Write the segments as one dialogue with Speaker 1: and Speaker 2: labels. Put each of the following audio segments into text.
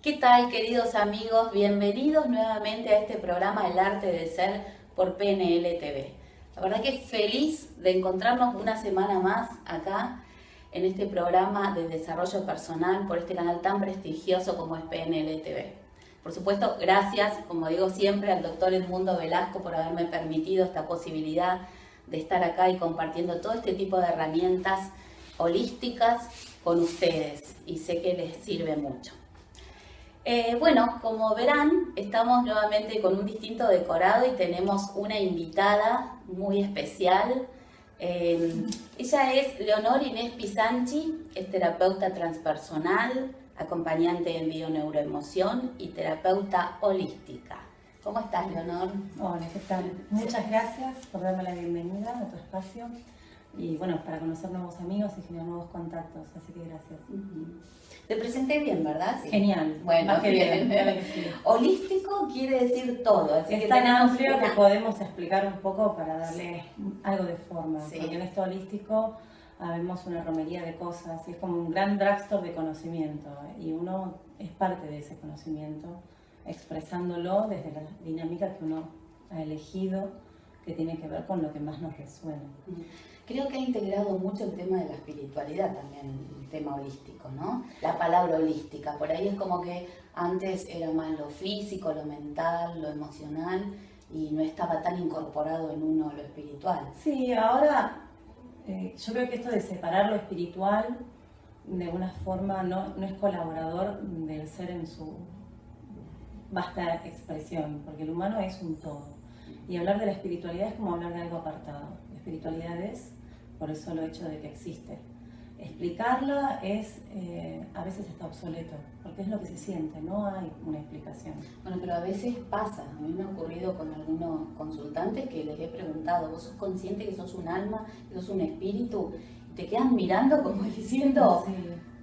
Speaker 1: ¿Qué tal, queridos amigos? Bienvenidos nuevamente a este programa El Arte de Ser por PNL TV. La verdad que feliz de encontrarnos una semana más acá en este programa de desarrollo personal por este canal tan prestigioso como es PNL TV. Por supuesto, gracias, como digo siempre, al doctor Edmundo Velasco por haberme permitido esta posibilidad de estar acá y compartiendo todo este tipo de herramientas holísticas con ustedes, y sé que les sirve mucho. Bueno, como verán, estamos nuevamente con un distinto decorado y tenemos una invitada muy especial. Ella es Leonor Inés Pisanchi, es terapeuta transpersonal, acompañante en bioneuroemoción y terapeuta holística. ¿Cómo estás, Leonor?
Speaker 2: Hola, ¿qué tal? Muchas gracias por darme la bienvenida a tu espacio y bueno, para conocer nuevos amigos y generar nuevos contactos, así que gracias.
Speaker 1: Te presenté bien, ¿verdad? Sí.
Speaker 2: Genial.
Speaker 1: Bueno,
Speaker 2: qué bien.
Speaker 1: Sí. Holístico quiere decir todo, así
Speaker 2: Es
Speaker 1: que
Speaker 2: tan
Speaker 1: tenemos
Speaker 2: amplio que podemos explicar un poco para darle algo de forma,
Speaker 1: Sí.
Speaker 2: porque en esto holístico vemos una romería de cosas y es como un gran drugstore de conocimiento y uno es parte de ese conocimiento, expresándolo desde la dinámica que uno ha elegido, que tiene que ver con lo que más nos resuena.
Speaker 1: Creo que ha integrado mucho el tema de la espiritualidad también, el tema holístico, ¿no? La palabra holística, por ahí es como que antes era más lo físico, lo mental, lo emocional, y no estaba tan incorporado en uno lo espiritual.
Speaker 2: Sí, ahora yo creo que esto de separar lo espiritual de alguna forma no es colaborador del ser en su vasta expresión, porque el humano es un todo. Y hablar de la espiritualidad es como hablar de algo apartado. La espiritualidad es por el solo hecho de que existe. Explicarla es, a veces está obsoleto, porque es lo que se siente, no hay una explicación.
Speaker 1: Bueno, pero a veces pasa, a mí me ha ocurrido con algunos consultantes que les he preguntado, ¿vos sos consciente que sos un alma, que sos un espíritu? Y te quedan mirando como diciendo,
Speaker 2: Sí.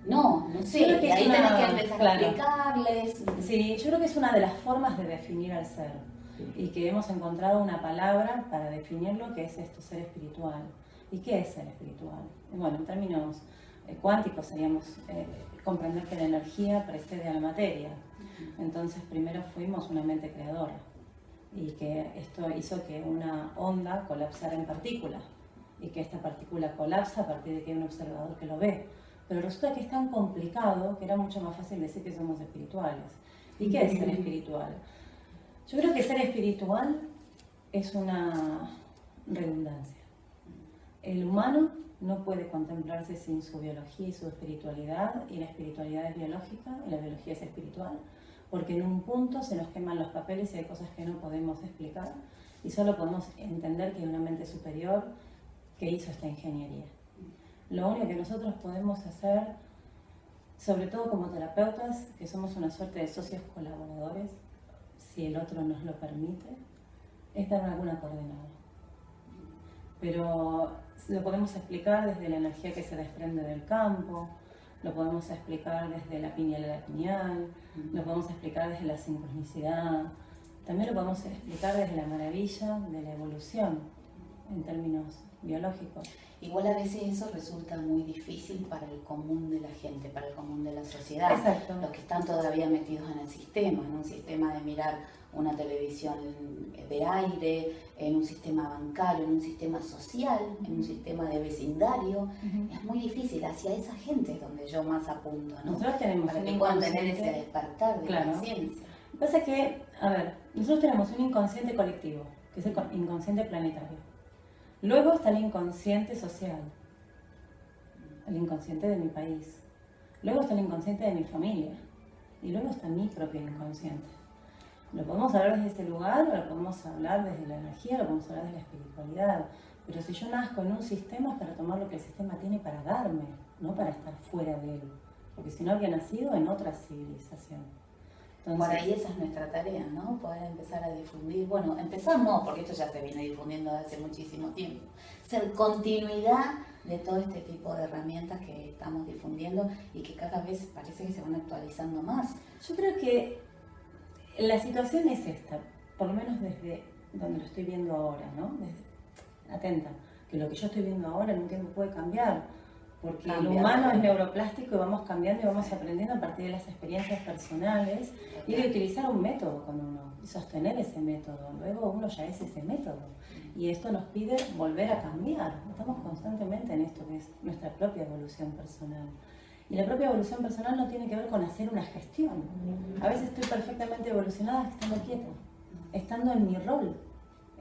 Speaker 1: No sé,
Speaker 2: Yo creo que
Speaker 1: y ahí
Speaker 2: es
Speaker 1: tenés que empezar
Speaker 2: claro,
Speaker 1: a explicarles.
Speaker 2: Sí, yo creo que es una de las formas de definir al ser y que hemos encontrado una palabra para definirlo, que es esto, ser espiritual. ¿Y qué es ser espiritual? Bueno, en términos cuánticos seríamos comprender que la energía precede a la materia. Entonces primero fuimos una mente creadora y que esto hizo que una onda colapsara en partícula y que esta partícula colapsa a partir de que hay un observador que lo ve. Pero resulta que es tan complicado que era mucho más fácil decir que somos espirituales. ¿Y qué es ser espiritual? Yo creo que ser espiritual es una redundancia. El humano no puede contemplarse sin su biología y su espiritualidad, y la espiritualidad es biológica y la biología es espiritual, porque en un punto se nos queman los papeles y hay cosas que no podemos explicar y solo podemos entender que hay una mente superior que hizo esta ingeniería. Lo único que nosotros podemos hacer, sobre todo como terapeutas, que somos una suerte de socios colaboradores, si el otro nos lo permite, es dar alguna coordenada. Pero lo podemos explicar desde la energía que se desprende del campo, lo podemos explicar desde la pineal a la pineal, lo podemos explicar desde la sincronicidad, también lo podemos explicar desde la maravilla de la evolución en términos biológicos.
Speaker 1: Igual a veces eso resulta muy difícil para el común de la gente, para el común de la sociedad.
Speaker 2: Exacto.
Speaker 1: Los que están todavía metidos en el sistema, en un sistema de mirar una televisión de aire, en un sistema bancario, en un sistema social, en un sistema de vecindario. Es muy difícil, hacia esa gente es donde yo más apunto, ¿no?
Speaker 2: Nosotros tenemos
Speaker 1: para
Speaker 2: un
Speaker 1: que puedan tener
Speaker 2: inconsciente.
Speaker 1: ese despertar de conciencia.
Speaker 2: Lo que pasa es que, a ver, nosotros tenemos un inconsciente colectivo, que es el inconsciente planetario. Luego está el inconsciente social, el inconsciente de mi país. Luego está el inconsciente de mi familia. Y luego está mi propio inconsciente. Lo podemos hablar desde ese lugar, o lo podemos hablar desde la energía, lo podemos hablar desde la espiritualidad. Pero si yo nazco en un sistema es para tomar lo que el sistema tiene para darme, no para estar fuera de él. Porque si no habría nacido en otra civilización. Entonces,
Speaker 1: por ahí esa es nuestra tarea, ¿no? Poder empezar a difundir, bueno, empezar no, porque esto ya se viene difundiendo desde hace muchísimo tiempo, ser continuidad de todo este tipo de herramientas que estamos difundiendo y que cada vez parece que se van actualizando más.
Speaker 2: Yo creo que la situación es esta, por lo menos desde donde lo estoy viendo ahora, ¿no? Atenta, que lo que yo estoy viendo ahora en un tiempo puede cambiar, porque
Speaker 1: Cambia,
Speaker 2: el humano
Speaker 1: sí.
Speaker 2: es neuroplástico y vamos cambiando y vamos aprendiendo a partir de las experiencias personales y de utilizar un método con uno y sostener ese método. Luego uno ya es ese método y esto nos pide volver a cambiar. Estamos constantemente en esto que es nuestra propia evolución personal. Y la propia evolución personal no tiene que ver con hacer una gestión. A veces estoy perfectamente evolucionada estando quieta, estando en mi rol.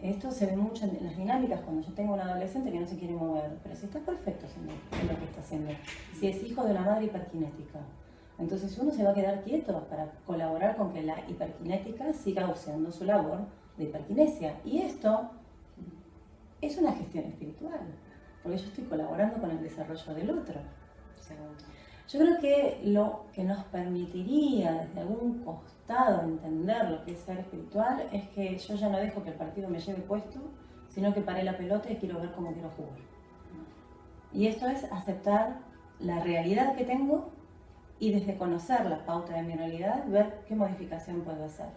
Speaker 2: Esto se ve mucho en las dinámicas cuando yo tengo un adolescente que no se quiere mover, pero si está perfecto en lo que está haciendo, si es hijo de una madre hiperkinética, entonces uno se va a quedar quieto para colaborar con que la hiperkinética siga usando su labor de hiperkinesia. Y esto es una gestión espiritual, porque yo estoy colaborando con el desarrollo del otro. Yo creo que lo que nos permitiría desde algún costado entender lo que es ser espiritual es que yo ya no dejo que el partido me lleve puesto, sino que paré la pelota y quiero ver cómo quiero jugar. Y esto es aceptar la realidad que tengo y desde conocer la pauta de mi realidad, ver qué modificación puedo hacer.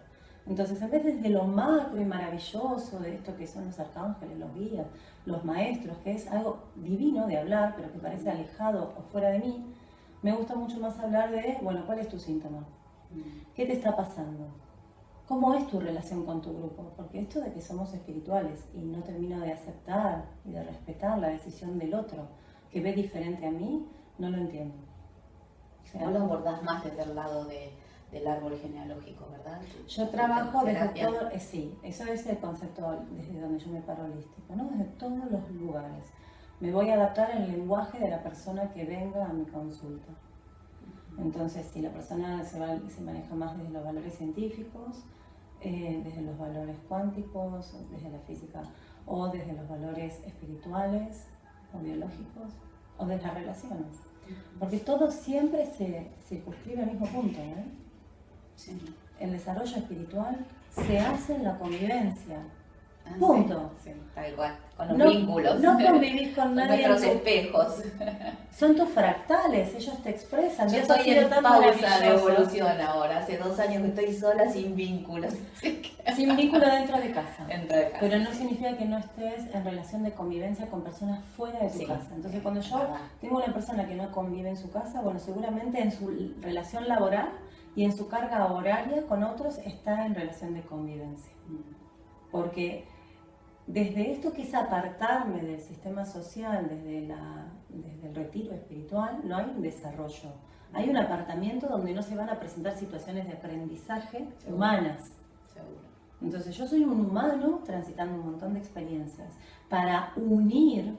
Speaker 2: Entonces, en vez de lo macro y maravilloso de esto que son los arcángeles, los guías, los maestros, que es algo divino de hablar, pero que parece alejado o fuera de mí, me gusta mucho más hablar de, bueno, ¿cuál es tu síntoma? ¿Qué te está pasando? ¿Cómo es tu relación con tu grupo? Porque esto de que somos espirituales y no termino de aceptar y de respetar la decisión del otro, que ve diferente a mí, no lo entiendo.
Speaker 1: O sea, vos lo abordás más desde el lado del árbol genealógico, ¿verdad?
Speaker 2: Yo trabajo desde todo, sí, eso es el concepto desde donde yo me paro holístico, ¿no? Desde todos los lugares. Me voy a adaptar al lenguaje de la persona que venga a mi consulta. Entonces, si la persona se maneja más desde los valores científicos, desde los valores cuánticos, desde la física, o desde los valores espirituales o biológicos, o desde las relaciones. Porque todo siempre se circunscribe al mismo punto, ¿eh?
Speaker 1: Sí.
Speaker 2: El desarrollo espiritual se hace en la convivencia. Punto.
Speaker 1: Sí, tal cual. Con los vínculos.
Speaker 2: No convivís con nadie.
Speaker 1: Nuestros espejos.
Speaker 2: Son tus fractales, ellos te expresan.
Speaker 1: Yo estoy en pausa de evolución ahora. Hace 2 años que estoy sola sin vínculos.
Speaker 2: Sin vínculo dentro de casa.
Speaker 1: Dentro de casa.
Speaker 2: Pero no significa que no estés en relación de convivencia con personas fuera de tu casa. Entonces, cuando yo tengo una persona que no convive en su casa, bueno, seguramente en su relación laboral y en su carga horaria con otros está en relación de convivencia. Porque desde esto que es apartarme del sistema social, desde el retiro espiritual, no hay un desarrollo. Hay un apartamiento donde no se van a presentar situaciones de aprendizaje humanas.
Speaker 1: Seguro.
Speaker 2: Entonces yo soy un humano transitando un montón de experiencias para unir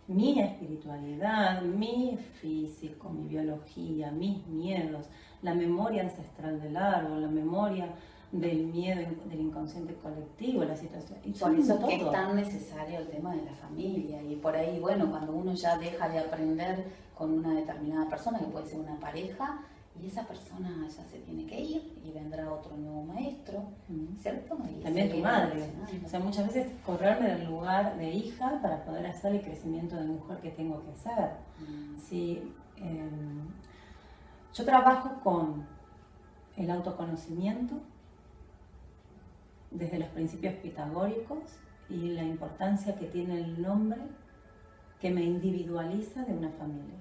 Speaker 2: mi espiritualidad, mi físico, mi biología, mis miedos, la memoria ancestral del árbol, la memoria del miedo del inconsciente colectivo, la situación. Y
Speaker 1: por eso es que es tan necesario el tema de la familia. Y por ahí, bueno, cuando uno ya deja de aprender con una determinada persona, que puede ser una pareja, y esa persona ya se tiene que ir y vendrá otro nuevo maestro, ¿cierto? Y
Speaker 2: también tu madre. O sea, muchas veces correrme del lugar de hija para poder hacer el crecimiento de mujer que tengo que hacer. Sí, yo trabajo con el autoconocimiento desde los principios pitagóricos y la importancia que tiene el nombre que me individualiza de una familia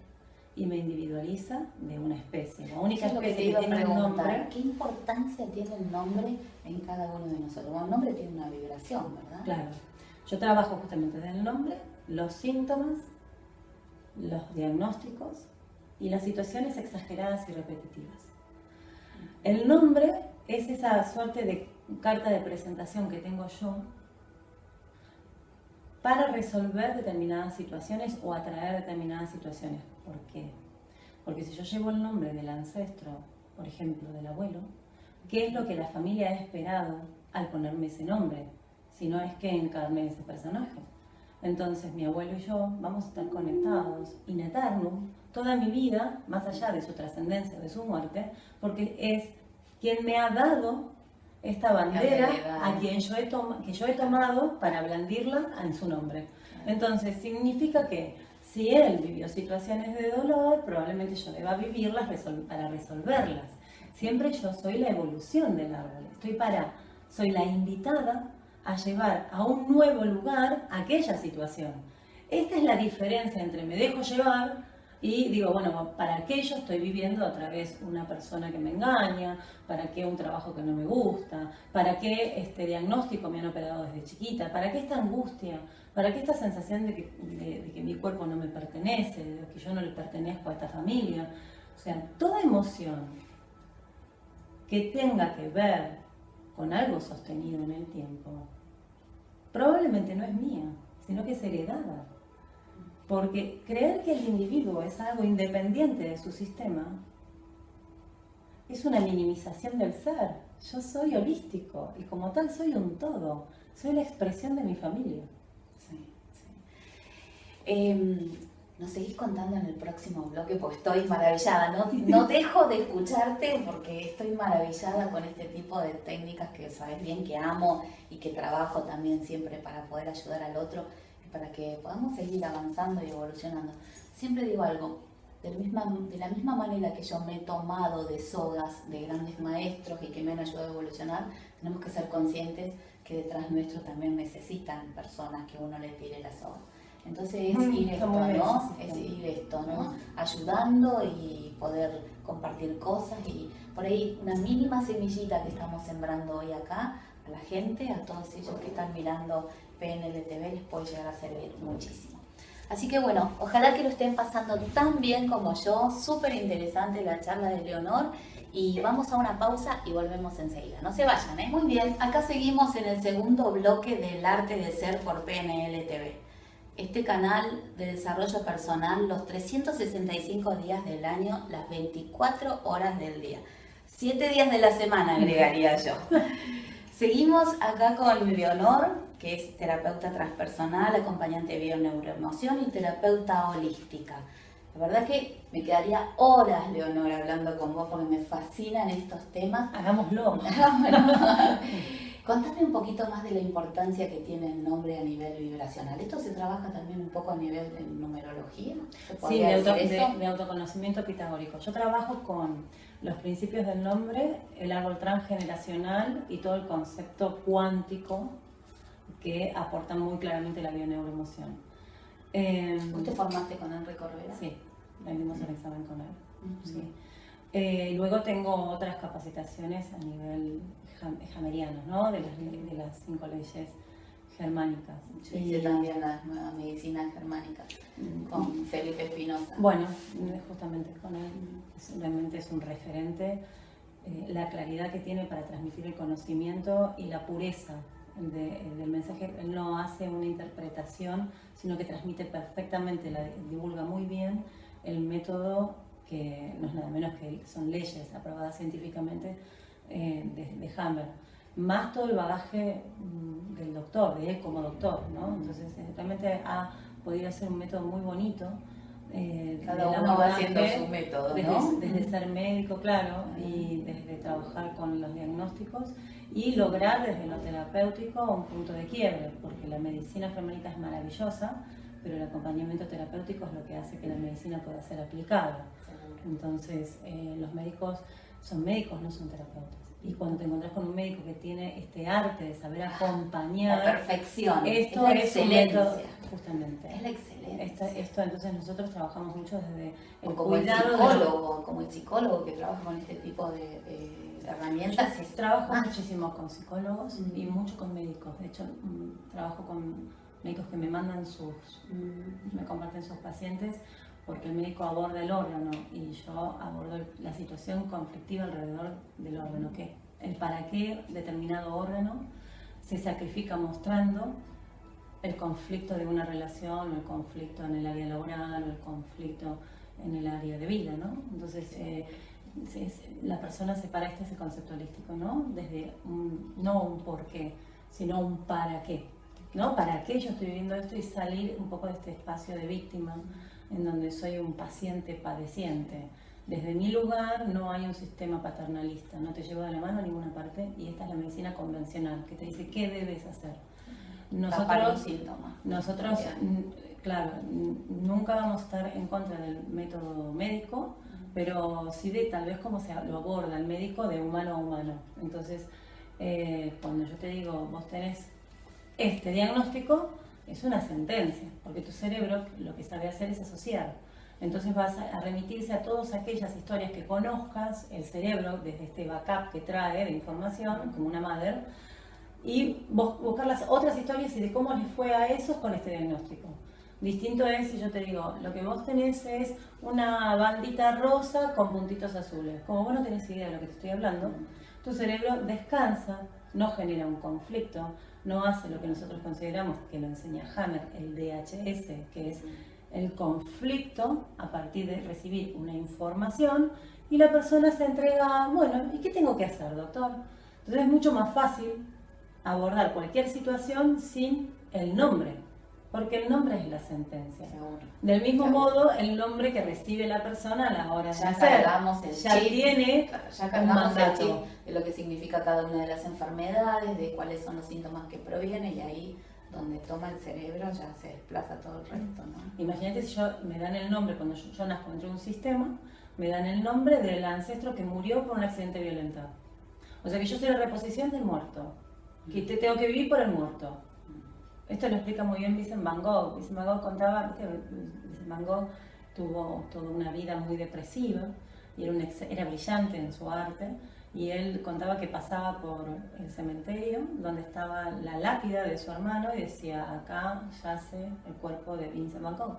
Speaker 2: y me individualiza de una especie. La única especie que tiene un nombre.
Speaker 1: ¿Qué importancia tiene el nombre en cada uno de nosotros? Bueno, el nombre tiene una vibración, ¿verdad?
Speaker 2: Claro. Yo trabajo justamente desde el nombre, los síntomas, los diagnósticos y las situaciones exageradas y repetitivas. El nombre es esa suerte de carta de presentación que tengo yo para resolver determinadas situaciones o atraer determinadas situaciones. ¿Por qué? Porque si yo llevo el nombre del ancestro, por ejemplo, del abuelo, ¿qué es lo que la familia ha esperado al ponerme ese nombre? Si no es que encarne ese personaje. Entonces mi abuelo y yo vamos a estar conectados in eternum toda mi vida, más allá de su trascendencia, de su muerte, porque es quien me ha dado esta bandera a quien que yo he tomado para blandirla en su nombre. Entonces significa que si él vivió situaciones de dolor, probablemente yo deba vivirlas para resolverlas. Siempre yo soy la evolución del árbol. Soy la invitada a llevar a un nuevo lugar aquella situación. esta es la diferencia entre me dejo llevar y digo, bueno, ¿para qué yo estoy viviendo a través de una persona que me engaña? ¿Para qué un trabajo que no me gusta? ¿Para qué este diagnóstico me han operado desde chiquita? ¿Para qué esta angustia? ¿Para qué esta sensación de que mi cuerpo no me pertenece, de que yo no le pertenezco a esta familia? O sea, toda emoción que tenga que ver con algo sostenido en el tiempo, probablemente no es mía, sino que es heredada. Porque creer que el individuo es algo independiente de su sistema es una minimización del ser. Yo soy holístico y como tal soy un todo, soy la expresión de mi familia.
Speaker 1: Sí, sí. Nos seguís contando en el próximo bloque porque estoy maravillada. No dejo de escucharte porque estoy maravillada con este tipo de técnicas que sabes bien que amo y que trabajo también siempre para poder ayudar al otro y para que podamos seguir avanzando y evolucionando. Siempre digo algo, de la misma manera que yo me he tomado de sogas de grandes maestros y que me han ayudado a evolucionar, tenemos que ser conscientes que detrás nuestro también necesitan personas que uno les tire la soga. Entonces es ir esto, ¿no? Es ir esto, ¿no? Ayudando y poder compartir cosas y por ahí una mínima semillita que estamos sembrando hoy acá a la gente, a todos ellos que están mirando PNLTV les puede llegar a servir muchísimo. Así que bueno, ojalá que lo estén pasando tan bien como yo, súper interesante la charla de Leonor y vamos a una pausa y volvemos enseguida. No se vayan, ¿eh? Muy bien, acá seguimos en el segundo bloque del arte de ser por PNLTV. Este canal de desarrollo personal los 365 días del año, las 24 horas del día. 7 días de la semana, agregaría yo. Seguimos acá con Leonor, que es terapeuta transpersonal, acompañante de bioneuroemoción y terapeuta holística. La verdad que me quedaría horas, Leonor, hablando con vos porque me fascinan estos temas.
Speaker 2: Hagámoslo.
Speaker 1: Contame un poquito más de la importancia que tiene el nombre a nivel vibracional. ¿Esto se trabaja también un poco a nivel de numerología?
Speaker 2: Sí, de autoconocimiento pitagórico. Yo trabajo con los principios del nombre, el árbol transgeneracional y todo el concepto cuántico que aportan muy claramente la bioneuroemoción.
Speaker 1: ¿Vos te formaste con Enrico Rivera?
Speaker 2: Sí, rendimos el examen con él. Sí. Luego tengo otras capacitaciones a nivel hameriano, ¿no? De las 5 leyes germánicas.
Speaker 1: Yo hice también las nuevas medicinas germánicas con Felipe Espinosa.
Speaker 2: Bueno, justamente con él realmente es un referente. La claridad que tiene para transmitir el conocimiento y la pureza del mensaje. Él no hace una interpretación, sino que transmite perfectamente, divulga muy bien el método que no es nada menos que son leyes aprobadas científicamente de Hammer, más todo el bagaje del doctor, de él como doctor, ¿no? Entonces realmente ha podido hacer un método muy bonito.
Speaker 1: Cada uno va haciendo su método, ¿no?
Speaker 2: Desde ser médico, claro, y desde trabajar con los diagnósticos y lograr desde lo terapéutico un punto de quiebre, porque la medicina germánica es maravillosa, pero el acompañamiento terapéutico es lo que hace que la medicina pueda ser aplicada. Entonces, los médicos son médicos, no son terapeutas. Y cuando te encontrás con un médico que tiene este arte de saber acompañar,
Speaker 1: la perfección,
Speaker 2: esto
Speaker 1: es la
Speaker 2: excelencia, justamente.
Speaker 1: Es la excelencia.
Speaker 2: Esto entonces nosotros trabajamos mucho desde el
Speaker 1: como
Speaker 2: cuidado
Speaker 1: como el psicólogo que trabaja con este tipo de herramientas.
Speaker 2: Yo trabajo muchísimo con psicólogos y mucho con médicos. De hecho, trabajo con médicos que me mandan me comparten sus pacientes, porque el médico aborda el órgano y yo abordo la situación conflictiva alrededor del órgano, que el para qué determinado órgano se sacrifica mostrando el conflicto de una relación, o el conflicto en el área laboral, o el conflicto en el área de vida, ¿no? Entonces, la persona separa ese concepto holístico, ¿no? Desde no un por qué, sino un para qué, ¿no? ¿Para qué yo estoy viviendo esto? Y salir un poco de este espacio de víctima, en donde soy un paciente padeciente. Desde mi lugar no hay un sistema paternalista, no te llevo de la mano a ninguna parte, y esta es la medicina convencional, que te dice qué debes hacer. Nosotros, claro, nunca vamos a estar en contra del método médico, pero sí de tal vez cómo se lo aborda el médico de humano a humano. Entonces, cuando yo te digo, vos tenés este diagnóstico, es una sentencia, porque tu cerebro lo que sabe hacer es asociar. Entonces vas a remitirse a todas aquellas historias que conozcas, el cerebro, desde este backup que trae de información, como una madre, y buscar las otras historias y de cómo les fue a esos con este diagnóstico. Distinto es si yo te digo, lo que vos tenés es una bandita rosa con puntitos azules. Como vos no tenés idea de lo que te estoy hablando, tu cerebro descansa, no genera un conflicto, no hace lo que nosotros consideramos, que lo enseña Hammer, el DHS, que es el conflicto a partir de recibir una información, y la persona se entrega, bueno, ¿y qué tengo que hacer, doctor? Entonces es mucho más fácil abordar cualquier situación sin el nombre, porque el nombre es la sentencia.
Speaker 1: Seguro.
Speaker 2: Del mismo modo, el nombre que recibe la persona a la hora de
Speaker 1: Ya
Speaker 2: nacer,
Speaker 1: cargamos el
Speaker 2: ya
Speaker 1: chip,
Speaker 2: tiene
Speaker 1: ya
Speaker 2: un
Speaker 1: cargamos el
Speaker 2: mandato.
Speaker 1: chip de lo que significa cada una de las enfermedades, de cuáles son los síntomas que provienen, y ahí donde toma el cerebro ya se desplaza todo el resto, ¿no?
Speaker 2: Imagínate si me dan el nombre, cuando yo nazco dentro de un sistema, me dan el nombre del ancestro que murió por un accidente violento. O sea que yo soy la reposición del muerto, que te tengo que vivir por el muerto. Esto lo explica muy bien Vincent Van Gogh. Vincent Van Gogh contaba, Vincent Van Gogh tuvo toda una vida muy depresiva y era brillante en su arte, y él contaba que pasaba por el cementerio donde estaba la lápida de su hermano y decía, acá yace el cuerpo de Vincent Van Gogh.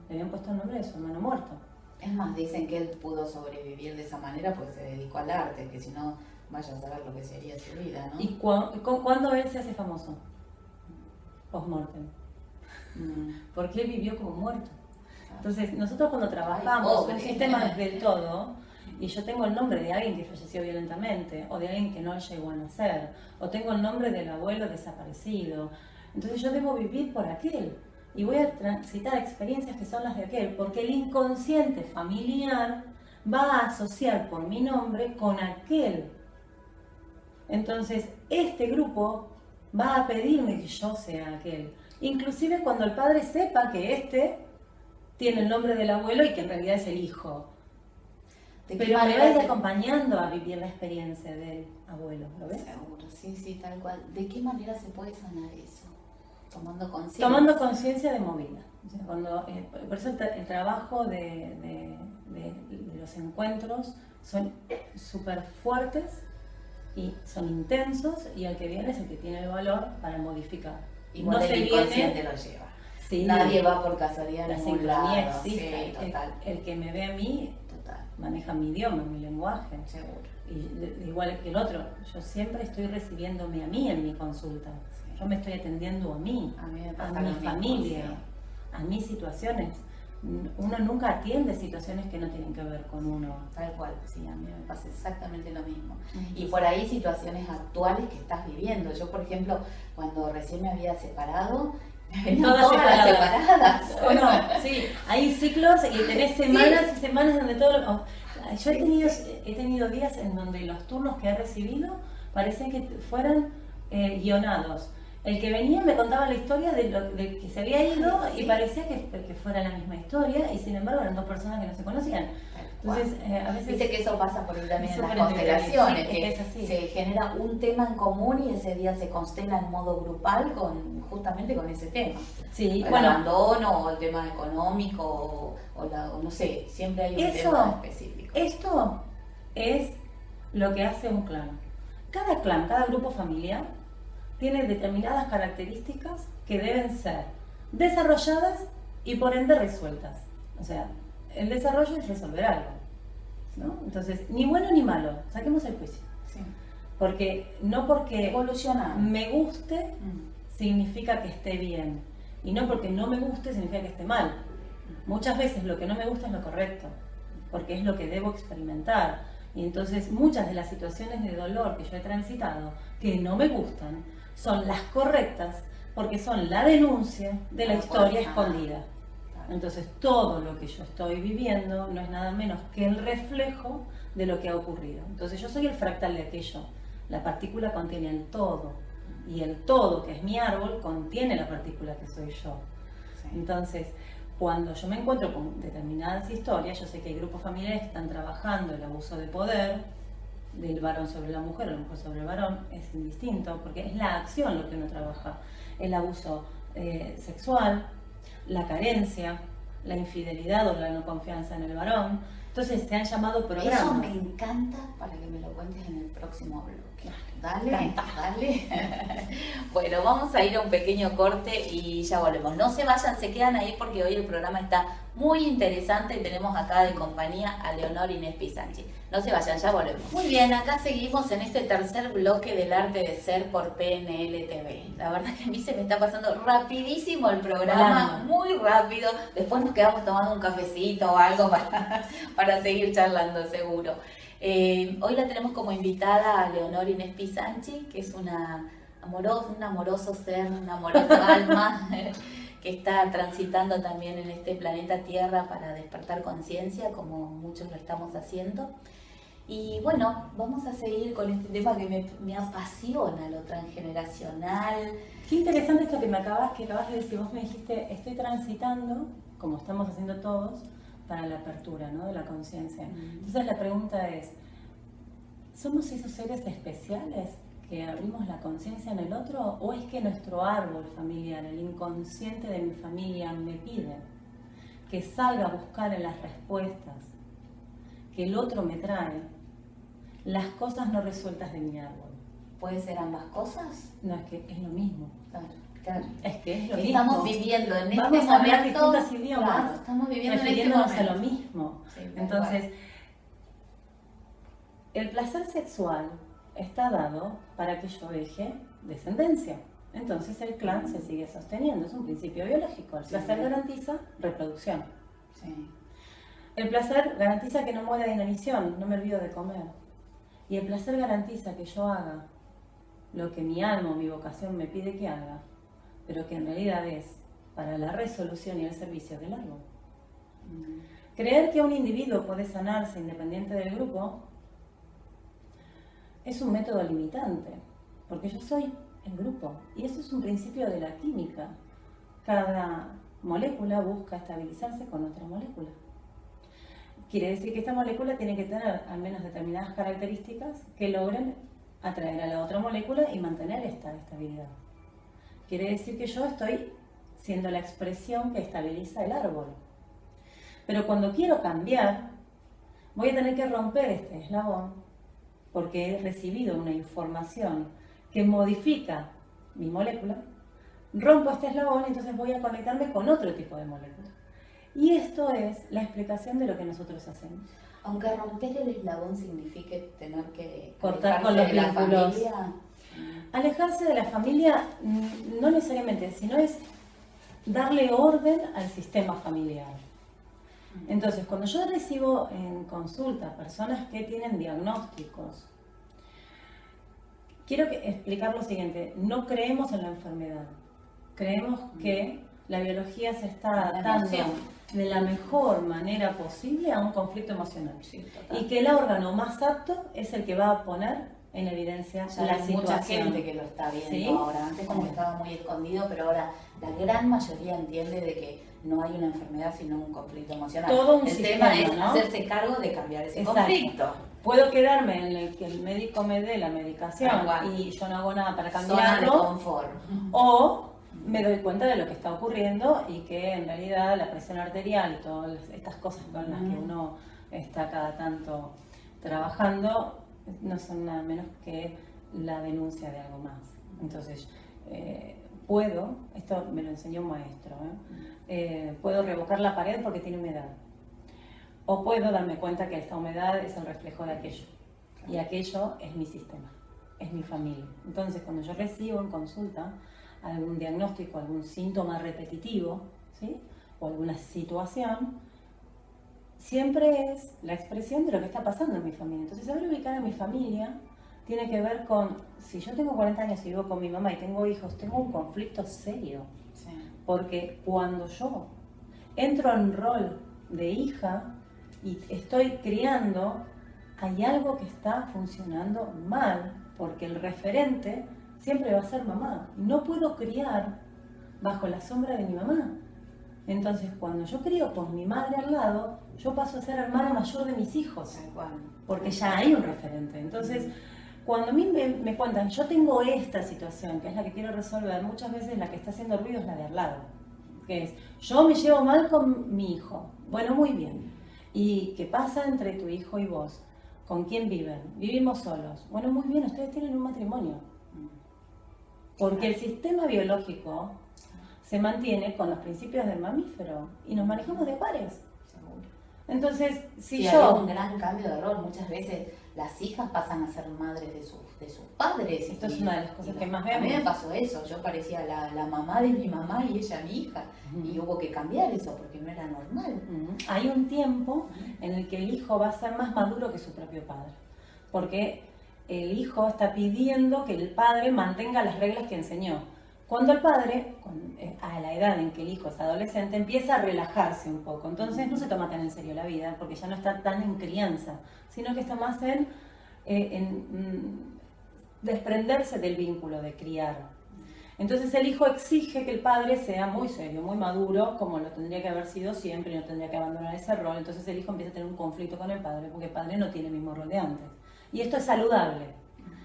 Speaker 2: Le habían puesto el nombre de su hermano muerto.
Speaker 1: Es más, dicen que él pudo sobrevivir de esa manera porque se dedicó al arte, que si no, vaya a saber lo que sería su vida, ¿no?
Speaker 2: ¿Y cuándo él se hace famoso? Post-mortem. Porque él vivió como muerto. Entonces, nosotros cuando trabajamos un sistema desde el todo, y yo tengo el nombre de alguien que falleció violentamente, o de alguien que no llegó a nacer, o tengo el nombre del abuelo desaparecido, entonces yo debo vivir por aquel, y voy a transitar experiencias que son las de aquel, porque el inconsciente familiar va a asociar por mi nombre con aquel. Entonces, este grupo va a pedirme que yo sea aquel. Inclusive cuando el padre sepa que este tiene el nombre del abuelo y que en realidad es el hijo. Pero me va a ir acompañando a vivir la experiencia del abuelo, ¿lo ves?
Speaker 1: Seguro, sí, sí, tal cual. ¿De qué manera se puede sanar eso? Tomando conciencia.
Speaker 2: Tomando conciencia de movida. O sea, por eso el trabajo de los encuentros son súper fuertes y son intensos, y el que viene es el que tiene el valor para modificar.
Speaker 1: Igual no el inconsciente lo lleva. Sí, nadie va por casualidad a ningún lado.
Speaker 2: Existe. Sí, total. El que me ve a mí maneja mi idioma, mi lenguaje.
Speaker 1: Seguro.
Speaker 2: Y igual que el otro, yo siempre estoy recibiéndome a mí en mi consulta. Sí. Yo me estoy atendiendo a mí, a mi familia, sí, a mis situaciones. Uno nunca atiende situaciones que no tienen que ver con uno.
Speaker 1: Tal cual, sí, a mí me pasa exactamente lo mismo. Y por ahí situaciones actuales que estás viviendo. Yo, por ejemplo, cuando recién me había separado,
Speaker 2: todas
Speaker 1: separadas.
Speaker 2: ¿O no? Sí, hay ciclos y tenés semanas y semanas donde todo... Yo he tenido días en donde los turnos que he recibido parecen que fueran guionados. El que venía me contaba la historia de que se había ido y parecía que fuera la misma historia, y sin embargo eran dos personas que no se conocían. Entonces, a veces...
Speaker 1: Viste que eso pasa por ahí también en las constelaciones,
Speaker 2: sí,
Speaker 1: que se genera un tema en común y ese día se constela en modo grupal justamente con ese tema.
Speaker 2: Sí,
Speaker 1: el abandono o el tema económico o no sé, siempre hay un tema específico.
Speaker 2: Esto es lo que hace un clan. Cada grupo familiar tiene determinadas características que deben ser desarrolladas y por ende resueltas. O sea, el desarrollo es resolver algo, ¿no? Entonces, ni bueno ni malo, saquemos el juicio.
Speaker 1: Sí.
Speaker 2: Porque
Speaker 1: evolucionar.
Speaker 2: Me guste significa que esté bien, y no porque no me guste significa que esté mal. Muchas veces lo que no me gusta es lo correcto, porque es lo que debo experimentar. Y entonces muchas de las situaciones de dolor que yo he transitado que no me gustan son las correctas, porque son la denuncia de la historia escondida. Entonces todo lo que yo estoy viviendo no es nada menos que el reflejo de lo que ha ocurrido. Entonces yo soy el fractal de aquello. La partícula contiene el todo, y el todo, que es mi árbol, contiene la partícula que soy yo. Sí. Entonces, cuando yo me encuentro con determinadas historias, yo sé que hay grupos familiares que están trabajando el abuso de poder del varón sobre la mujer o la mujer sobre el varón, es indistinto, porque es la acción lo que uno trabaja. El abuso sexual, la carencia, la infidelidad o la no confianza en el varón. Entonces se han llamado programas.
Speaker 1: Eso me encanta para que me lo cuentes en el próximo bloque. Dale. Bueno, vamos a ir a un pequeño corte y ya volvemos. No se vayan, se quedan ahí porque hoy el programa está muy interesante y tenemos acá de compañía a Leonor Inés Pisanchi. No se vayan, ya volvemos. Muy bien, acá seguimos en este tercer bloque del arte de ser por PNL TV. La verdad que a mí se me está pasando rapidísimo el programa, muy rápido. Después nos quedamos tomando un cafecito o algo para seguir charlando, seguro. Hoy la tenemos como invitada a Leonor Inés Pisanchi, que es un amoroso ser, una amorosa alma que está transitando también en este planeta Tierra para despertar conciencia, como muchos lo estamos haciendo. Y bueno, vamos a seguir con este tema que me apasiona, lo transgeneracional.
Speaker 2: Qué interesante esto que acabas de decir. Vos me dijiste, estoy transitando, como estamos haciendo todos, para la apertura, ¿no?, de la conciencia. Entonces la pregunta es, ¿somos esos seres especiales que abrimos la conciencia en el otro, o es que nuestro árbol familiar, el inconsciente de mi familia, me pide que salga a buscar en las respuestas que el otro me trae las cosas no resueltas de mi árbol?
Speaker 1: ¿Puede ser ambas cosas?
Speaker 2: No, es que es lo mismo.
Speaker 1: Claro.
Speaker 2: Es que es lo
Speaker 1: estamos
Speaker 2: mismo.
Speaker 1: viviendo en
Speaker 2: Vamos
Speaker 1: este
Speaker 2: a hablar
Speaker 1: momento,
Speaker 2: distintos idiomas,
Speaker 1: claro, estamos viviendo en este
Speaker 2: refiriéndonos
Speaker 1: momento
Speaker 2: a lo mismo.
Speaker 1: Sí,
Speaker 2: entonces, el placer sexual está dado para que yo deje descendencia. Entonces el clan se sigue sosteniendo, es un principio biológico. El placer garantiza reproducción.
Speaker 1: Sí.
Speaker 2: El placer garantiza que no muera de inanición, no me olvido de comer. Y el placer garantiza que yo haga lo que mi alma o mi vocación me pide que haga, pero que en realidad es para la resolución y el servicio del árbol. Creer que un individuo puede sanarse independiente del grupo es un método limitante, porque yo soy el grupo, y eso es un principio de la química. Cada molécula busca estabilizarse con otra molécula. Quiere decir que esta molécula tiene que tener al menos determinadas características que logren atraer a la otra molécula y mantener esta estabilidad. Quiere decir que yo estoy siendo la expresión que estabiliza el árbol. Pero cuando quiero cambiar, voy a tener que romper este eslabón porque he recibido una información que modifica mi molécula, rompo este eslabón y entonces voy a conectarme con otro tipo de molécula. Y esto es la explicación de lo que nosotros hacemos.
Speaker 1: Aunque romper el eslabón signifique tener que
Speaker 2: cortar con los vínculos.
Speaker 1: Alejarse
Speaker 2: de la familia no necesariamente, sino es darle orden al sistema familiar. Entonces, cuando yo recibo en consulta personas que tienen diagnósticos, quiero explicar lo siguiente: no creemos en la enfermedad, creemos que la biología se está adaptando de la mejor manera posible a un conflicto emocional, y que el órgano más apto es el que va a poner en evidencia la situación.
Speaker 1: Mucha gente que lo está viendo ahora, antes como estaba muy escondido, pero ahora la gran mayoría entiende de que no hay una enfermedad sino un conflicto emocional.
Speaker 2: Todo un
Speaker 1: el
Speaker 2: sistema,
Speaker 1: tema es
Speaker 2: ¿no?,
Speaker 1: hacerse cargo de cambiar ese conflicto.
Speaker 2: Puedo quedarme en el que el médico me dé la medicación y yo no hago nada para cambiarlo,
Speaker 1: zona de confort.
Speaker 2: O me doy cuenta de lo que está ocurriendo y que en realidad la presión arterial y todas estas cosas con las que uno está cada tanto trabajando no son nada menos que la denuncia de algo más. Entonces, puedo, esto me lo enseñó un maestro, puedo revocar la pared porque tiene humedad, o puedo darme cuenta que esta humedad es el reflejo de aquello, y aquello es mi sistema, es mi familia. Entonces, cuando yo recibo en consulta algún diagnóstico, algún síntoma repetitivo, ¿sí?, o alguna situación, siempre es la expresión de lo que está pasando en mi familia. Entonces, saber ubicar a mi familia tiene que ver con, si yo tengo 40 años y vivo con mi mamá y tengo hijos, tengo un conflicto serio.
Speaker 1: Sí.
Speaker 2: Porque cuando yo entro en rol de hija y estoy criando, hay algo que está funcionando mal, porque el referente siempre va a ser mamá. No puedo criar bajo la sombra de mi mamá. Entonces, cuando yo crío con mi madre al lado, yo paso a ser hermana mayor de mis hijos, porque ya hay un referente. Entonces, Cuando a mí me cuentan, yo tengo esta situación, que es la que quiero resolver, muchas veces la que está haciendo ruido es la de al lado. Que es, yo me llevo mal con mi hijo. Bueno, muy bien. ¿Y qué pasa entre tu hijo y vos? ¿Con quién viven? Vivimos solos. Bueno, muy bien, ustedes tienen un matrimonio. Porque el sistema biológico se mantiene con los principios del mamífero y nos manejamos de pares. Entonces, si yo...
Speaker 1: Hay un gran cambio de rol. Muchas veces las hijas pasan a ser madres de sus padres.
Speaker 2: Esto es una de las cosas que más vemos.
Speaker 1: A mí me pasó eso. Yo parecía la mamá de mi mamá y ella mi hija. Y hubo que cambiar eso porque no era normal.
Speaker 2: Hay un tiempo en el que el hijo va a ser más maduro que su propio padre. Porque el hijo está pidiendo que el padre mantenga las reglas que enseñó. Cuando el padre, a la edad en que el hijo es adolescente, empieza a relajarse un poco. Entonces no se toma tan en serio la vida, porque ya no está tan en crianza, sino que está más en desprenderse del vínculo de criar. Entonces el hijo exige que el padre sea muy serio, muy maduro, como lo tendría que haber sido siempre, y no tendría que abandonar ese rol. Entonces el hijo empieza a tener un conflicto con el padre, porque el padre no tiene el mismo rol de antes. Y esto es saludable.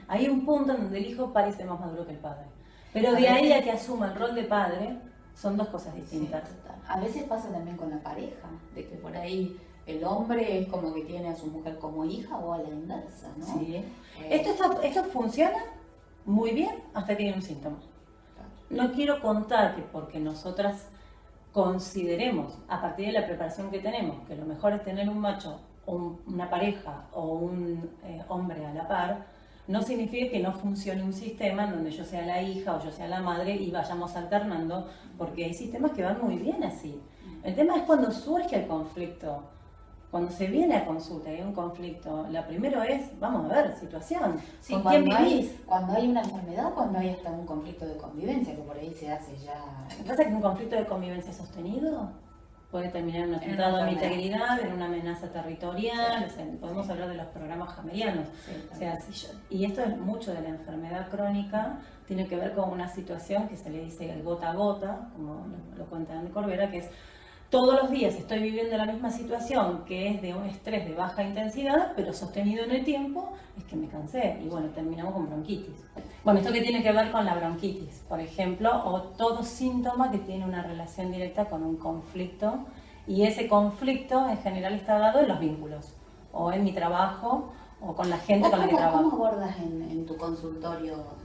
Speaker 2: Hay un punto en donde el hijo parece más maduro que el padre. Pero de ahí a que asuma el rol de padre, son dos cosas distintas.
Speaker 1: Sí, a veces pasa también con la pareja, de que por ahí el hombre es como que tiene a su mujer como hija o a la inversa, ¿no?
Speaker 2: Sí. Esto funciona muy bien hasta que hay un síntoma. No quiero contar que porque nosotras consideremos, a partir de la preparación que tenemos, que lo mejor es tener un macho, o una pareja o un hombre a la par, no significa que no funcione un sistema en donde yo sea la hija o yo sea la madre y vayamos alternando, porque hay sistemas que van muy bien así. El tema es cuando surge el conflicto, cuando se viene a consulta y hay un conflicto. Lo primero es, vamos a ver, situación.
Speaker 1: Sí,
Speaker 2: ¿Con quién vivís?
Speaker 1: Cuando hay una enfermedad, cuando hay hasta un conflicto de convivencia, que por ahí se hace ya...
Speaker 2: Lo que pasa es que un conflicto de convivencia sostenido puede terminar en un atentado a mi integridad, en una amenaza territorial, sí. O sea, podemos hablar de los programas hamerianos. Sí, o sea, y esto es mucho de la enfermedad crónica, tiene que ver con una situación que se le dice el gota a gota, como lo cuenta Andy Corbera, que es todos los días estoy viviendo la misma situación, que es de un estrés de baja intensidad, pero sostenido en el tiempo, es que me cansé y bueno, terminamos con bronquitis. Bueno, esto que tiene que ver con la bronquitis, por ejemplo, o todo síntoma que tiene una relación directa con un conflicto, y ese conflicto en general está dado en los vínculos, o en mi trabajo, o con la gente con la que trabajo.
Speaker 1: ¿Cómo abordas en tu consultorio?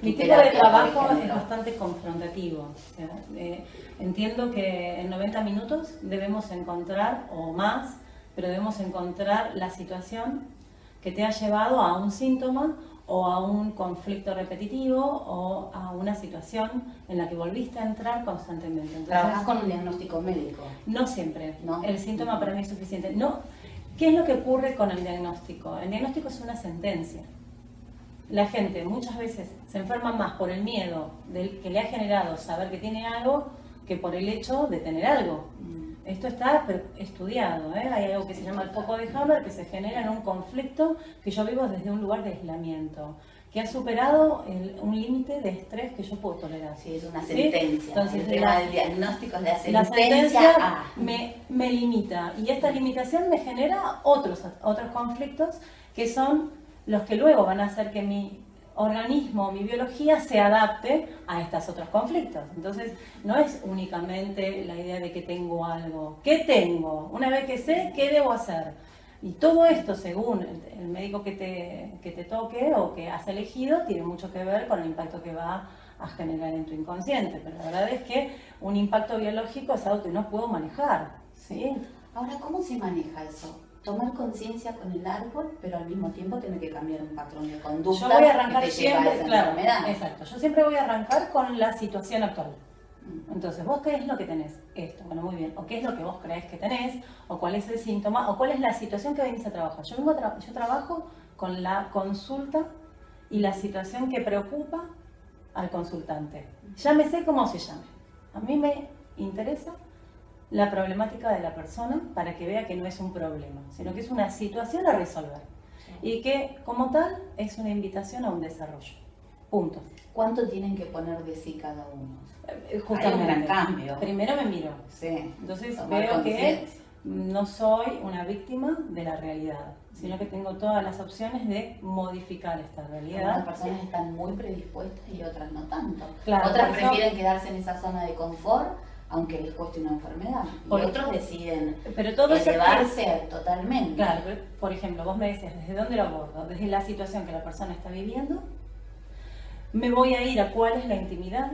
Speaker 2: Mi tipo de trabajo es bastante confrontativo. O sea, entiendo que en 90 minutos debemos encontrar, o más, pero debemos encontrar la situación que te ha llevado a un síntoma o a un conflicto repetitivo o a una situación en la que volviste a entrar constantemente. Entonces,
Speaker 1: ¿trabajas con un diagnóstico médico?
Speaker 2: No siempre. ¿No? El síntoma para mí es suficiente. No. ¿Qué es lo que ocurre con el diagnóstico? El diagnóstico es una sentencia. La gente muchas veces se enferma más por el miedo que le ha generado saber que tiene algo que por el hecho de tener algo. Esto está estudiado, ¿eh? Hay algo que se llama el foco de Hammer, que se genera en un conflicto que yo vivo desde un lugar de aislamiento, que ha superado un límite de estrés que yo puedo tolerar.
Speaker 1: Sí, es una sentencia.
Speaker 2: ¿Sí? Entonces,
Speaker 1: el tema del diagnóstico es
Speaker 2: la sentencia me limita, y esta limitación me genera otros conflictos que son los que luego van a hacer que mi organismo, mi biología se adapte a estos otros conflictos. Entonces, no es únicamente la idea de que tengo algo. ¿Qué tengo? Una vez que sé, ¿qué debo hacer? Y todo esto, según el médico que te toque o que has elegido, tiene mucho que ver con el impacto que va a generar en tu inconsciente. Pero la verdad es que un impacto biológico es algo que no puedo manejar, ¿sí?
Speaker 1: Ahora, ¿cómo se maneja eso? Tomar conciencia con el árbol, pero al mismo tiempo tiene que cambiar un patrón de conducta.
Speaker 2: Yo voy a arrancar
Speaker 1: que te
Speaker 2: siempre,
Speaker 1: lleva a esa enfermedad.
Speaker 2: Exacto. Yo siempre voy a arrancar con la situación actual. Entonces, ¿vos qué es lo que tenés? Esto, bueno, muy bien. O qué es lo que vos creés que tenés, o cuál es el síntoma, o cuál es la situación que venís a trabajar. Yo trabajo con la consulta y la situación que preocupa al consultante. Llámese como se llame. A mí me interesa la problemática de la persona para que vea que no es un problema, sino que es una situación a resolver. Y que, como tal, es una invitación a un desarrollo. Punto.
Speaker 1: ¿Cuánto tienen que poner de sí cada uno?
Speaker 2: Justamente.
Speaker 1: Hay un gran cambio.
Speaker 2: Primero me miro.
Speaker 1: Sí.
Speaker 2: Entonces veo que no soy una víctima de la realidad, sino que tengo todas las opciones de modificar esta realidad.
Speaker 1: Algunas personas están muy predispuestas y otras no tanto.
Speaker 2: Claro,
Speaker 1: otras
Speaker 2: por eso,
Speaker 1: prefieren quedarse en esa zona de confort, aunque les cueste una enfermedad. Y otros deciden elevarse totalmente.
Speaker 2: Claro, por ejemplo, vos me decías, ¿desde dónde lo abordo? Desde la situación que la persona está viviendo. Me voy a ir a cuál es la intimidad.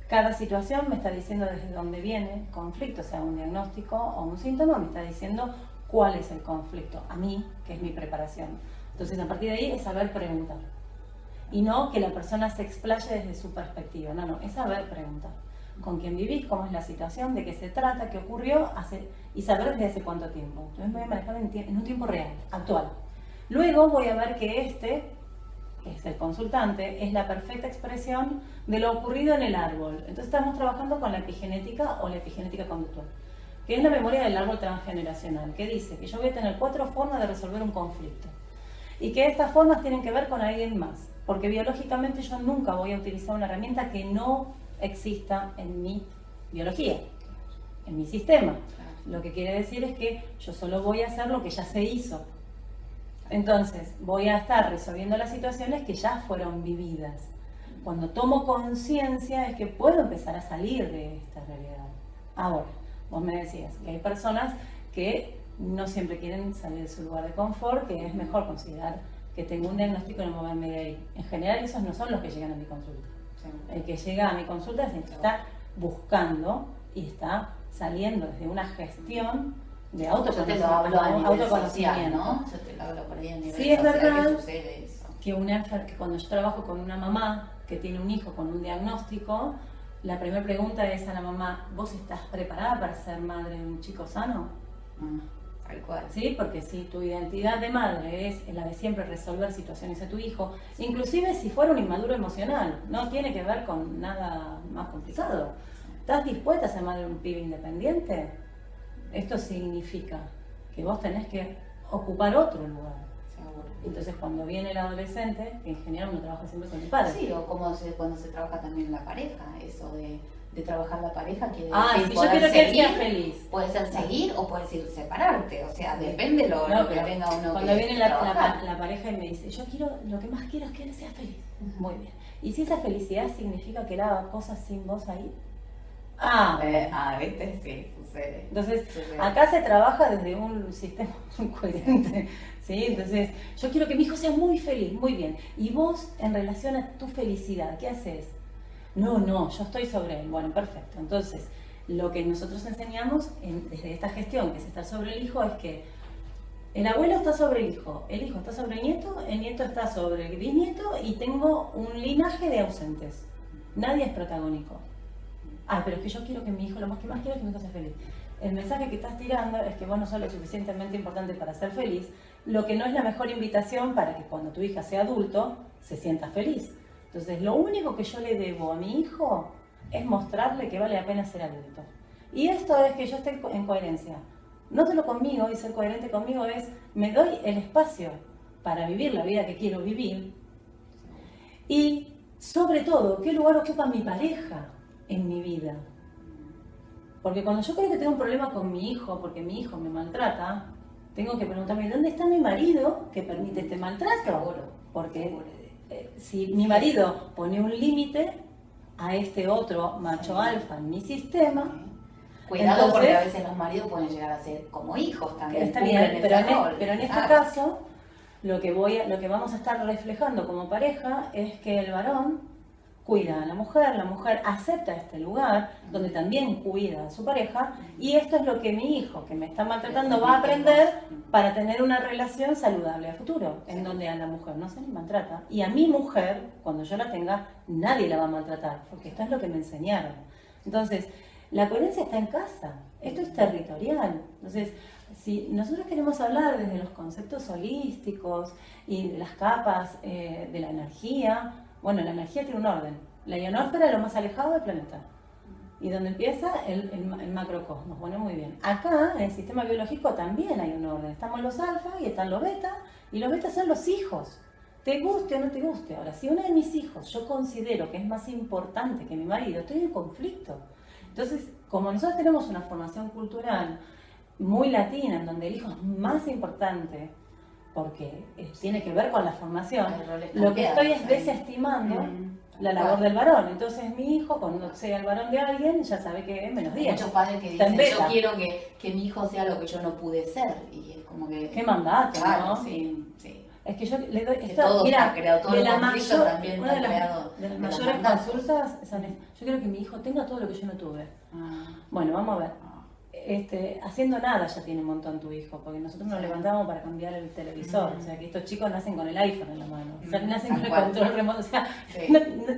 Speaker 2: Cada situación me está diciendo desde dónde viene conflicto, sea un diagnóstico o un síntoma, me está diciendo cuál es el conflicto, a mí, que es mi preparación. Entonces, a partir de ahí es saber preguntar. Y no que la persona se explaye desde su perspectiva, no, es saber preguntar. Con quién vivís, cómo es la situación, de qué se trata, qué ocurrió, y saber desde hace cuánto tiempo. Entonces me voy a manejar en un tiempo real, actual. Luego voy a ver que que es el consultante, es la perfecta expresión de lo ocurrido en el árbol. Entonces estamos trabajando con la epigenética o la epigenética conductual, que es la memoria del árbol transgeneracional, que dice que yo voy a tener 4 formas de resolver un conflicto y que estas formas tienen que ver con alguien más, porque biológicamente yo nunca voy a utilizar una herramienta que no exista en mi biología, en mi sistema. Lo que quiere decir es que yo solo voy a hacer lo que ya se hizo. Entonces, voy a estar resolviendo las situaciones que ya fueron vividas. Cuando tomo conciencia es que puedo empezar a salir de esta realidad. Ahora, vos me decías que hay personas que no siempre quieren salir de su lugar de confort, que es mejor considerar que tengo un diagnóstico y no moverme de ahí. En general, esos no son los que llegan a mi consulta. El que llega a mi consulta es el que está buscando y está saliendo desde una gestión de autoconocimiento,
Speaker 1: ¿no? Yo te lo hablo por ahí a nivel
Speaker 2: sí, es verdad
Speaker 1: que sucede eso.
Speaker 2: Que cuando yo trabajo con una mamá que tiene un hijo con un diagnóstico, la primera pregunta es a la mamá, ¿vos estás preparada para ser madre de un chico sano?
Speaker 1: Tal cual.
Speaker 2: Sí, porque si tu identidad de madre es la de siempre resolver situaciones a tu hijo, inclusive si fuera un inmaduro emocional, no tiene que ver con nada más complicado. ¿Estás dispuesta a ser madre de un pibe independiente? Esto significa que vos tenés que ocupar otro lugar.
Speaker 1: Seguro.
Speaker 2: Entonces, cuando viene el adolescente, que en general uno trabaja siempre con el padre.
Speaker 1: Sí, o como cuando se trabaja también la pareja, eso de trabajar la pareja quiere
Speaker 2: decir si yo quiero que él sea feliz.
Speaker 1: Puede ser seguir o puede ser separarte, o sea, depende lo que venga uno.
Speaker 2: Cuando viene la pareja y me dice, lo que más quiero es que él sea feliz. Muy bien. ¿Y si esa felicidad significa que él haga cosas sin vos ahí?
Speaker 1: ¿Viste? Sí, sucede.
Speaker 2: Entonces, acá se trabaja desde un sistema muy coherente, ¿sí? Entonces, yo quiero que mi hijo sea muy feliz, muy bien. Y vos, en relación a tu felicidad, ¿qué haces? No, yo estoy sobre él. Bueno, perfecto. Entonces, lo que nosotros enseñamos desde esta gestión, que es estar sobre el hijo, es que el abuelo está sobre el hijo está sobre el nieto está sobre el bisnieto y tengo un linaje de ausentes. Nadie es protagónico. Pero es que yo quiero que mi hijo, lo más que más quiero es que mi hijo sea feliz. El mensaje que estás tirando es que vos no sos lo suficientemente importante para ser feliz, lo que no es la mejor invitación para que cuando tu hija sea adulto, se sienta feliz. Entonces, lo único que yo le debo a mi hijo es mostrarle que vale la pena ser adulto. Y esto es que yo esté en coherencia. No solo conmigo, y ser coherente conmigo es, me doy el espacio para vivir la vida que quiero vivir. Y, sobre todo, ¿qué lugar ocupa mi pareja en mi vida? Porque cuando yo creo que tengo un problema con mi hijo, porque mi hijo me maltrata, tengo que preguntarme, ¿dónde está mi marido que permite este maltrato?
Speaker 1: Seguro.
Speaker 2: Porque si mi marido pone un límite a este otro macho alfa en mi sistema,
Speaker 1: cuidado, entonces, porque a veces los maridos pueden llegar a ser como hijos también.
Speaker 2: Está bien, pero en este caso, lo que vamos a estar reflejando como pareja es que el varón cuida a la mujer acepta este lugar donde también cuida a su pareja, y esto es lo que mi hijo que me está maltratando va a aprender para tener una relación saludable a futuro, en donde a la mujer no se le maltrata, y a mi mujer, cuando yo la tenga, nadie la va a maltratar, porque esto es lo que me enseñaron. Entonces, la coherencia está en casa, esto es territorial. Entonces, si nosotros queremos hablar desde los conceptos holísticos y de las capas de la energía, bueno, la energía tiene un orden. La ionosfera es lo más alejado del planeta. Y donde empieza el macrocosmos. Bueno, muy bien. Acá, en el sistema biológico, también hay un orden. Estamos los alfa y están los beta. Y los betas son los hijos. Te guste o no te guste. Ahora, si uno de mis hijos yo considero que es más importante que mi marido, estoy en conflicto. Entonces, como nosotros tenemos una formación cultural muy latina, en donde el hijo es más importante, porque tiene que ver con la formación, lo que estoy es desestimando la labor del varón. Entonces mi hijo, cuando sea el varón de alguien, ya sabe que es menos 10.
Speaker 1: Muchos padres que dicen, yo quiero que mi hijo sea lo que yo no pude ser. Y es como que...
Speaker 2: Qué mandato,
Speaker 1: claro,
Speaker 2: ¿no?
Speaker 1: Sí, sí.
Speaker 2: Es que yo le doy...
Speaker 1: Mira, creado,
Speaker 2: de la
Speaker 1: también
Speaker 2: una de las mayores consultas son yo quiero que mi hijo tenga todo lo que yo no tuve. Bueno, vamos a ver. Haciendo nada ya tiene un montón tu hijo, porque nosotros nos levantamos para cambiar el televisor, o sea que estos chicos nacen con el iPhone en la mano, o sea, nacen con el control remoto, o sea,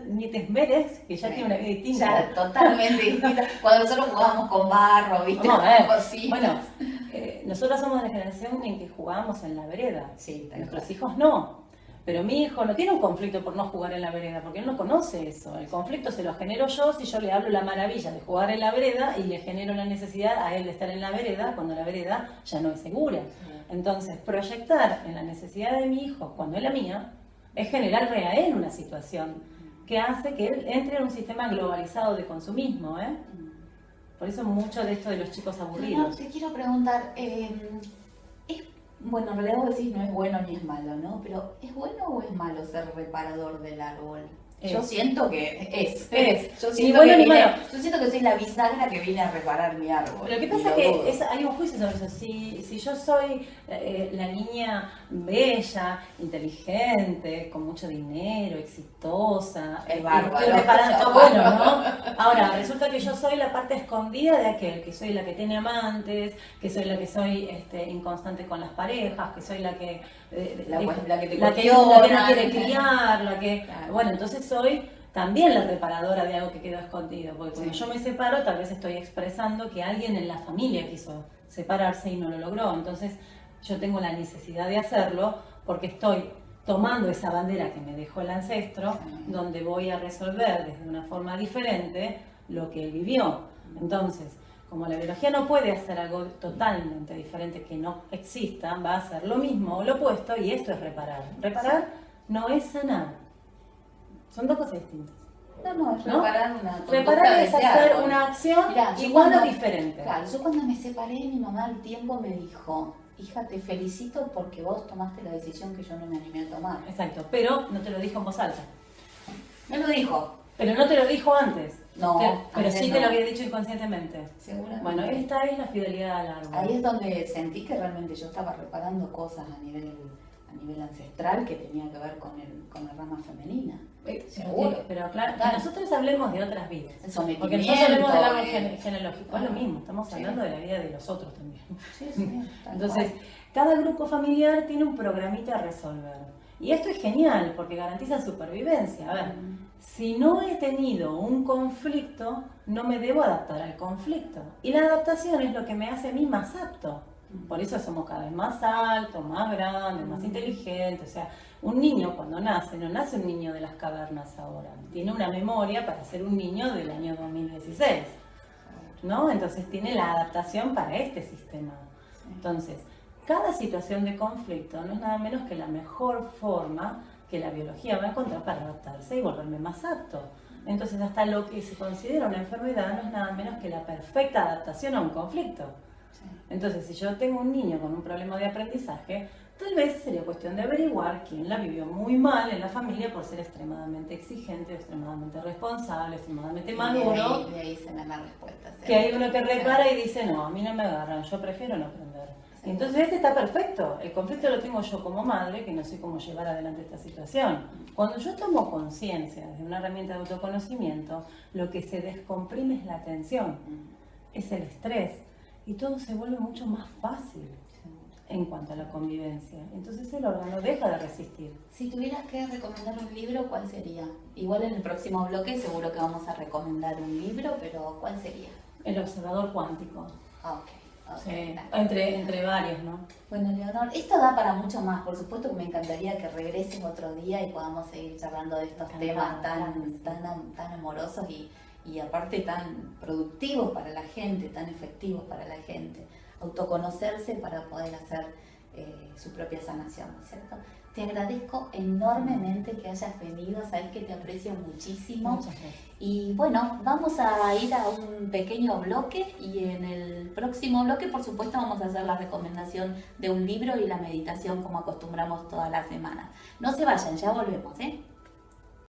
Speaker 2: ni te esperes que ya tiene una vida distinta.
Speaker 1: Ya, totalmente distinta. Cuando nosotros jugábamos con barro, ¿viste?
Speaker 2: Bueno, nosotros somos de la generación en que jugábamos en la vereda, nuestros hijos no. Pero mi hijo no tiene un conflicto por no jugar en la vereda, porque él no conoce eso. El conflicto se lo genero yo si yo le hablo la maravilla de jugar en la vereda y le genero la necesidad a él de estar en la vereda cuando la vereda ya no es segura. Entonces, proyectar en la necesidad de mi hijo cuando es la mía es generarle a él una situación que hace que él entre en un sistema globalizado de consumismo. Por eso mucho de esto de los chicos aburridos.
Speaker 1: No, te quiero preguntar... Bueno, en realidad vos decís no es bueno ni es malo, ¿no? Pero ¿es bueno o es malo ser reparador del árbol? Yo siento que es. Yo siento yo siento que soy la bisagra que viene a reparar mi árbol.
Speaker 2: Lo que pasa es que hay un juicio sobre eso. Si yo soy la niña bella, inteligente, con mucho dinero, exitosa,
Speaker 1: es bárbaro.
Speaker 2: Estoy reparando, está bueno, ¿no? Ahora, resulta que yo soy la parte escondida de aquel, que soy la que tiene amantes, que soy la que soy inconstante con las parejas, que soy la que
Speaker 1: la que
Speaker 2: no quiere criar, bueno, entonces soy también la reparadora de algo que quedó escondido, porque cuando yo me separo tal vez estoy expresando que alguien en la familia quiso separarse y no lo logró, entonces yo tengo la necesidad de hacerlo porque estoy tomando esa bandera que me dejó el ancestro, donde voy a resolver desde una forma diferente lo que él vivió. Entonces, como la biología no puede hacer algo totalmente diferente que no exista, va a hacer lo mismo o lo opuesto, y esto es reparar. Reparar no es sanar. Son dos cosas distintas.
Speaker 1: No, es reparar una conducta.
Speaker 2: Reparar es hacer una acción igual o diferente.
Speaker 1: Claro, yo cuando me separé, mi mamá al tiempo me dijo, hija, te felicito porque vos tomaste la decisión que yo no me animé a tomar.
Speaker 2: Exacto, pero no te lo dijo en voz alta.
Speaker 1: Me lo dijo.
Speaker 2: Pero no te lo dijo antes.
Speaker 1: No,
Speaker 2: pero sí te lo había dicho inconscientemente.
Speaker 1: Seguramente.
Speaker 2: Bueno, esta es la fidelidad al árbol.
Speaker 1: Ahí es donde sentí que realmente yo estaba reparando cosas a nivel ancestral que tenía que ver con la rama femenina. Seguro.
Speaker 2: Pero claro, que nosotros hablemos de otras vidas.
Speaker 1: Porque
Speaker 2: nosotros hablemos del árbol genealógico. Es lo mismo, estamos hablando de la vida de los otros también. Entonces, cada grupo familiar tiene un programita a resolver. Y esto es genial porque garantiza supervivencia. A ver, si no he tenido un conflicto, no me debo adaptar al conflicto. Y la adaptación es lo que me hace a mí más apto. Por eso somos cada vez más altos, más grandes, más inteligentes. O sea, un niño cuando nace, no nace un niño de las cavernas ahora. Tiene una memoria para ser un niño del año 2016. ¿No? Entonces tiene la adaptación para este sistema. Entonces, cada situación de conflicto no es nada menos que la mejor forma que la biología va a encontrar para adaptarse y volverme más apto. Entonces, hasta lo que se considera una enfermedad no es nada menos que la perfecta adaptación a un conflicto. Entonces, si yo tengo un niño con un problema de aprendizaje, tal vez sería cuestión de averiguar quién la vivió muy mal en la familia por ser extremadamente exigente, extremadamente responsable, extremadamente maduro.
Speaker 1: Y ahí se me da la respuesta.
Speaker 2: Que hay uno que repara y dice, no, a mí no me agarran, yo prefiero no aprender. Entonces este está perfecto, el conflicto lo tengo yo como madre, que no sé cómo llevar adelante esta situación. Cuando yo tomo conciencia desde una herramienta de autoconocimiento, lo que se descomprime es la atención, es el estrés, y todo se vuelve mucho más fácil en cuanto a la convivencia. Entonces el órgano deja de resistir.
Speaker 1: Si tuvieras que recomendar un libro, ¿cuál sería? Igual en el próximo bloque seguro que vamos a recomendar un libro, pero ¿cuál sería?
Speaker 2: El observador cuántico.
Speaker 1: Okay,
Speaker 2: entre varios, ¿no?
Speaker 1: Bueno, Leonor, esto da para mucho más. Por supuesto que me encantaría que regreses otro día y podamos seguir charlando de estos temas tan amorosos y aparte tan productivos para la gente, tan efectivos para la gente. Autoconocerse para poder hacer su propia sanación, ¿no es cierto? Te agradezco enormemente que hayas venido, sabes que te aprecio muchísimo.
Speaker 2: Muchas gracias.
Speaker 1: Y bueno, vamos a ir a un pequeño bloque y en el próximo bloque, por supuesto, vamos a hacer la recomendación de un libro y la meditación como acostumbramos todas las semanas. No se vayan, ya volvemos, ¿eh?